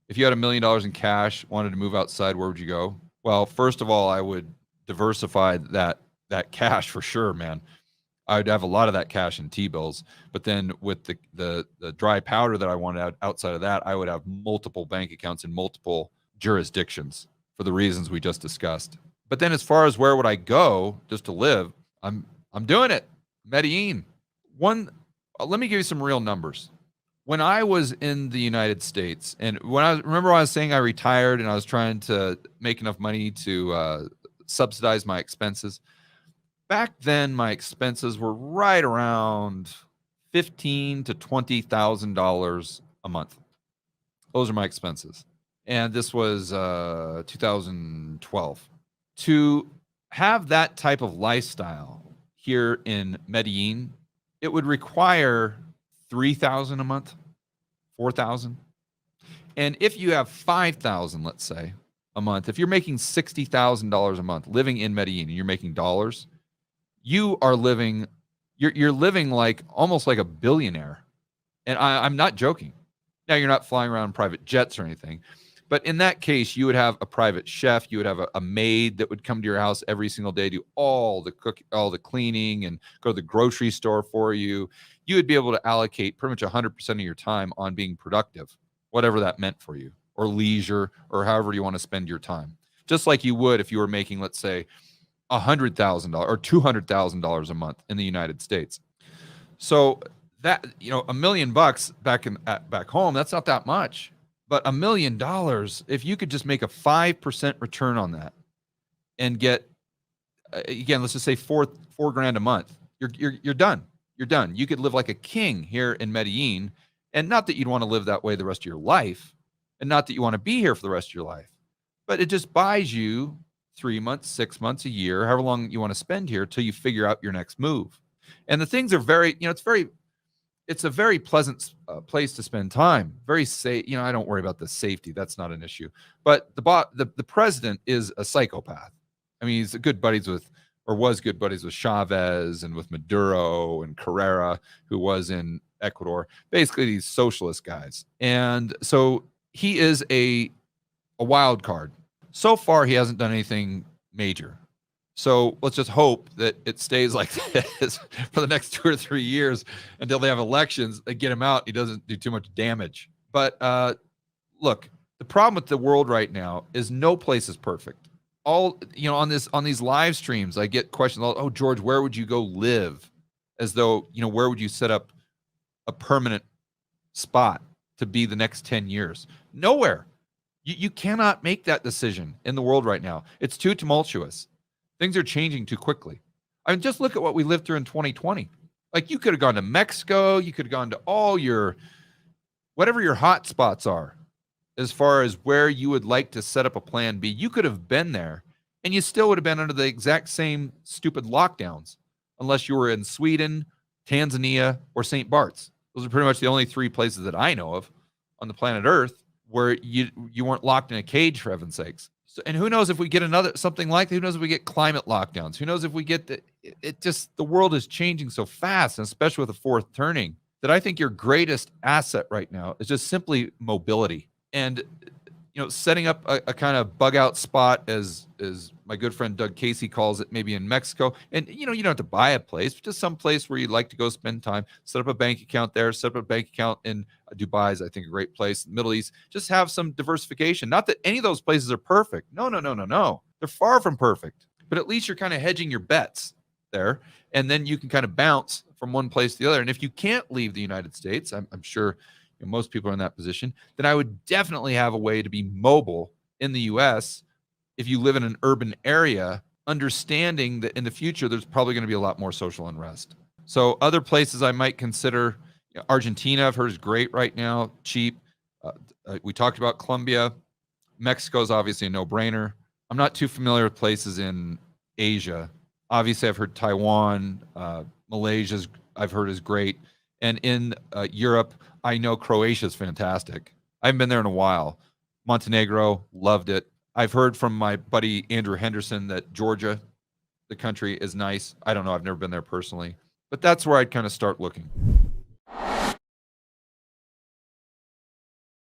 If you had $1 million in cash, wanted to move outside, where would you go? Well, first of all, I would diversify that cash for sure, man. I would have a lot of that cash in T-bills, but then with the dry powder that I wanted outside of that, I would have multiple bank accounts in multiple jurisdictions for the reasons we just discussed. But then as far as where would I go just to live, I'm doing it. Medellin. Let me give you some real numbers. When I was in the United States, and when I was saying I retired and I was trying to make enough money to subsidize my expenses. Back then, my expenses were right around $15,000 to $20,000 a month. Those are my expenses, and this was 2012. To have that type of lifestyle here in Medellin, it would require $3,000 a month, $4,000. And if you have $5,000, let's say, a month, if you're making $60,000 a month living in Medellin and you're making dollars, you are living, you're living like almost like a billionaire. And I'm not joking. Now, you're not flying around in private jets or anything, but in that case, you would have a private chef. You would have a maid that would come to your house every single day, do all the cleaning, and go to the grocery store for you. You would be able to allocate pretty much 100% of your time on being productive, whatever that meant for you, or leisure, or however you want to spend your time. Just like you would if you were making, let's say, $100,000 or $200,000 a month in the United States. So that, $1 million back home, that's not that much. But $1 million, if you could just make a 5% return on that and get, again, let's just say four grand a month, you're done. You're done. You could live like a king here in Medellin, and not that you'd want to live that way the rest of your life, and not that you want to be here for the rest of your life, but it just buys you 3 months, 6 months, a year, however long you want to spend here till you figure out your next move. And the things are very, it's a very pleasant place to spend time. Very safe. I don't worry about the safety. That's not an issue. But the president is a psychopath. I mean, he's good buddies with, or was good buddies with, Chavez and with Maduro and Carrera, who was in Ecuador. Basically, these socialist guys. And so he is a wild card. So far, he hasn't done anything major. So let's just hope that it stays like this for the next 2 or 3 years until they have elections and get him out. He doesn't do too much damage. But look, the problem with the world right now is no place is perfect. On these live streams, I get questions. Oh, George, where would you go live? As though, where would you set up a permanent spot to be the next 10 years? Nowhere. You cannot make that decision in the world right now. It's too tumultuous. Things are changing too quickly. I mean, just look at what we lived through in 2020. Like, you could have gone to Mexico. You could have gone to all whatever your hot spots are, as far as where you would like to set up a plan B. You could have been there, and you still would have been under the exact same stupid lockdowns, unless you were in Sweden, Tanzania, or St. Bart's. Those are pretty much the only 3 places that I know of on the planet Earth where you weren't locked in a cage, for heaven's sakes. So, and who knows if we get something like that? Who knows if we get climate lockdowns? Who knows if we get the world is changing so fast, and especially with the fourth turning, that I think your greatest asset right now is just simply mobility. And, setting up a kind of bug out spot, as my good friend Doug Casey calls it, maybe in Mexico. And, you don't have to buy a place, but just some place where you'd like to go spend time, set up a bank account there, set up a bank account in Dubai is, I think, a great place. The Middle East, just have some diversification. Not that any of those places are perfect. No. They're far from perfect. But at least you're kind of hedging your bets there. And then you can kind of bounce from one place to the other. And if you can't leave the United States, I'm sure most people are in that position, then I would definitely have a way to be mobile in the U.S. if you live in an urban area, understanding that in the future, there's probably going to be a lot more social unrest. So other places I might consider, Argentina, I've heard, is great right now, cheap. We talked about Colombia. Mexico is obviously a no-brainer. I'm not too familiar with places in Asia. Obviously, I've heard Taiwan, Malaysia, I've heard is great. And in Europe, I know Croatia is fantastic. I haven't been there in a while. Montenegro, loved it. I've heard from my buddy Andrew Henderson that Georgia, the country, is nice. I don't know. I've never been there personally. But that's where I'd kind of start looking.